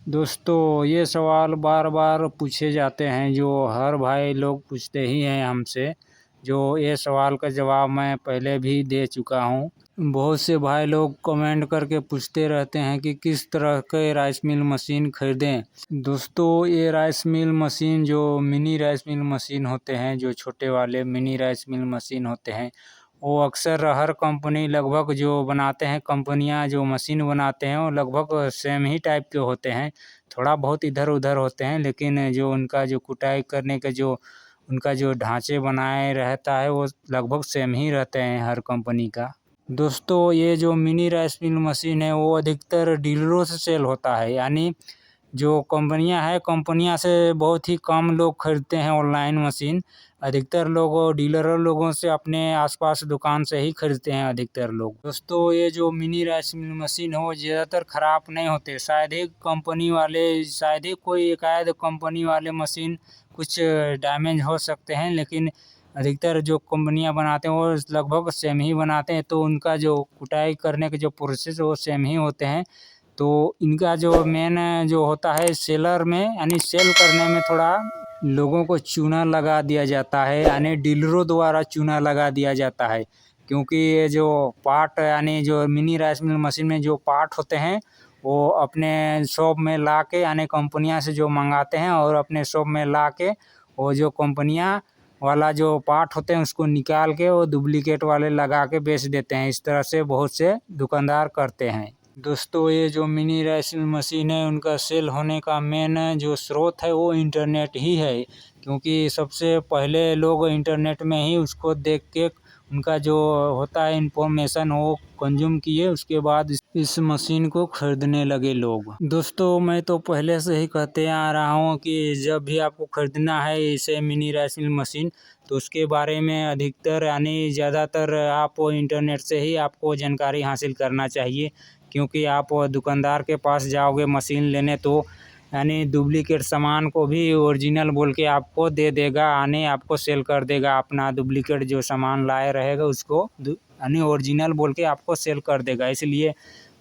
दोस्तों ये सवाल बार बार पूछे जाते हैं, जो हर भाई लोग पूछते ही हैं हमसे। जो ये सवाल का जवाब मैं पहले भी दे चुका हूँ। बहुत से भाई लोग कमेंट करके पूछते रहते हैं कि किस तरह के राइस मिल मशीन खरीदें। दोस्तों ये राइस मिल मशीन जो मिनी राइस मिल मशीन होते हैं, जो छोटे वाले मिनी राइस मिल मशीन होते हैं, वो अक्सर हर कंपनी लगभग जो बनाते हैं, कंपनियां जो मशीन बनाते हैं वो लगभग सेम ही टाइप के होते हैं। थोड़ा बहुत इधर उधर होते हैं, लेकिन जो उनका जो कुटाई करने का जो उनका जो ढांचे बनाए रहता है वो लगभग सेम ही रहते हैं हर कंपनी का। दोस्तों ये जो मिनी राइस मिल मशीन है वो अधिकतर डीलरों से सेल होता है, यानी जो कंपनियां हैं, कंपनियां से बहुत ही कम लोग खरीदते हैं ऑनलाइन मशीन। अधिकतर लोग डीलरों लोगों से अपने आसपास दुकान से ही खरीदते हैं अधिकतर लोग। दोस्तों ये जो मिनी राइस मिल मशीन हो ज़्यादातर ख़राब नहीं होते। शायद ही कंपनी वाले, शायद ही कोई एकाध कंपनी वाले मशीन कुछ डैमेज हो सकते हैं, लेकिन अधिकतर जो कंपनियां बनाते हैं वो लगभग सेम ही बनाते हैं। तो उनका जो कुटाई करने के जो प्रोसेस वो सेम ही होते हैं। तो इनका जो मेन जो होता है सेलर में, यानी सेल करने में थोड़ा लोगों को चूना लगा दिया जाता है, यानी डीलरों द्वारा चूना लगा दिया जाता है। क्योंकि ये जो पार्ट, यानी जो मिनी राइस मिल मशीन में जो पार्ट होते हैं वो अपने शॉप में ला के, यानी कंपनियां से जो मंगाते हैं और अपने शॉप में ला के वो जो कंपनियां वाला जो पार्ट होते हैं उसको निकाल के वो डुप्लीकेट वाले लगा के बेच देते हैं। इस तरह से बहुत से दुकानदार करते हैं। दोस्तों ये जो मिनी राइस मिल मशीन है उनका सेल होने का मेन जो स्रोत है वो इंटरनेट ही है। क्योंकि सबसे पहले लोग इंटरनेट में ही उसको देख के उनका जो होता है इंफॉर्मेशन वो कंज्यूम किए, उसके बाद इस मशीन को खरीदने लगे लोग। दोस्तों मैं तो पहले से ही कहते आ रहा हूँ कि जब भी आपको खरीदना है इसे मिनी राइस मिल मशीन, तो उसके बारे में अधिकतर यानी ज़्यादातर आप इंटरनेट से ही आपको जानकारी हासिल करना चाहिए। क्योंकि आप दुकानदार के पास जाओगे मशीन लेने तो यानी डुप्लीकेट सामान को भी ओरिजिनल बोल के आपको दे देगा, यानी आपको सेल कर देगा। अपना डुप्लीकेट जो सामान लाए रहेगा उसको यानी ओरिजिनल बोल के आपको सेल कर देगा। इसलिए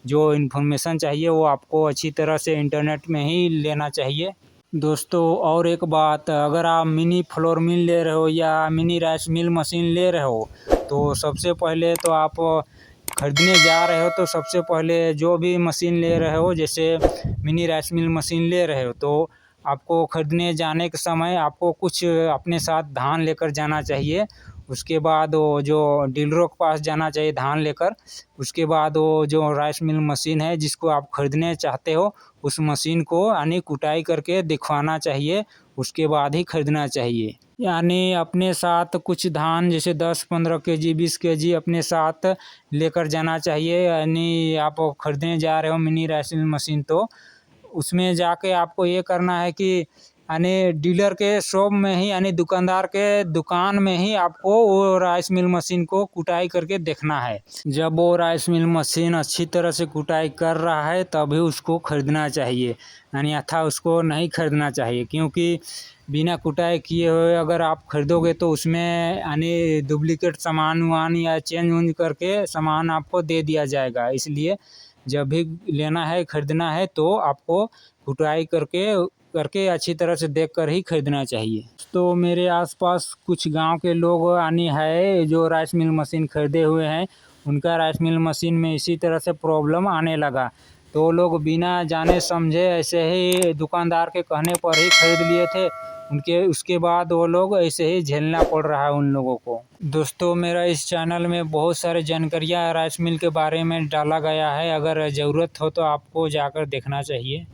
जो इन्फॉर्मेशन चाहिए वो आपको अच्छी तरह से इंटरनेट में ही लेना चाहिए। दोस्तों और एक बात, अगर आप मिनी फ्लोर मिल ले रहे हो या मिनी राइस मिल मशीन ले रहे हो, तो सबसे पहले तो आप खरीदने जा रहे हो तो सबसे पहले जो भी मशीन ले रहे हो, जैसे मिनी राइस मिल मशीन ले रहे हो, तो आपको खरीदने जाने के समय आपको कुछ अपने साथ धान लेकर जाना चाहिए। उसके बाद वो जो डीलरों के पास जाना चाहिए धान लेकर। उसके बाद वो जो राइस मिल मशीन है जिसको आप खरीदने चाहते हो उस मशीन को यानी कुटाई करके दिखवाना चाहिए, उसके बाद ही खरीदना चाहिए। यानी अपने साथ कुछ धान जैसे 10-15 केजी 20 केजी अपने साथ लेकर जाना चाहिए। यानी आप खरीदने जा रहे हो मिनी राइस मिल मशीन, तो उसमें जाके आपको ये करना है कि यानी डीलर के शॉप में ही, यानी दुकानदार के दुकान में ही आपको वो राइस मिल मशीन को कुटाई करके देखना है। जब वो राइस मिल मशीन अच्छी तरह से कुटाई कर रहा है तभी उसको खरीदना चाहिए, यानी अथा उसको नहीं खरीदना चाहिए। क्योंकि बिना कुटाई किए हुए अगर आप खरीदोगे तो उसमें यानी डुप्लीकेट सामान वान या चेंज वेंज करके सामान आपको दे दिया जाएगा। इसलिए जब भी लेना है, खरीदना है, तो आपको कुटाई करके अच्छी तरह से देखकर ही खरीदना चाहिए। तो मेरे आसपास कुछ गांव के लोग यानी है जो राइस मिल मशीन खरीदे हुए हैं, उनका राइस मिल मशीन में इसी तरह से प्रॉब्लम आने लगा, तो लोग बिना जाने समझे ऐसे ही दुकानदार के कहने पर ही खरीद लिए थे। उसके बाद वो लोग ऐसे ही झेलना पड़ रहा है उन लोगों को। दोस्तों मेरा इस चैनल में बहुत सारे जानकारियाँ राइस मिल के बारे में डाला गया है, अगर ज़रूरत हो तो आपको जाकर देखना चाहिए।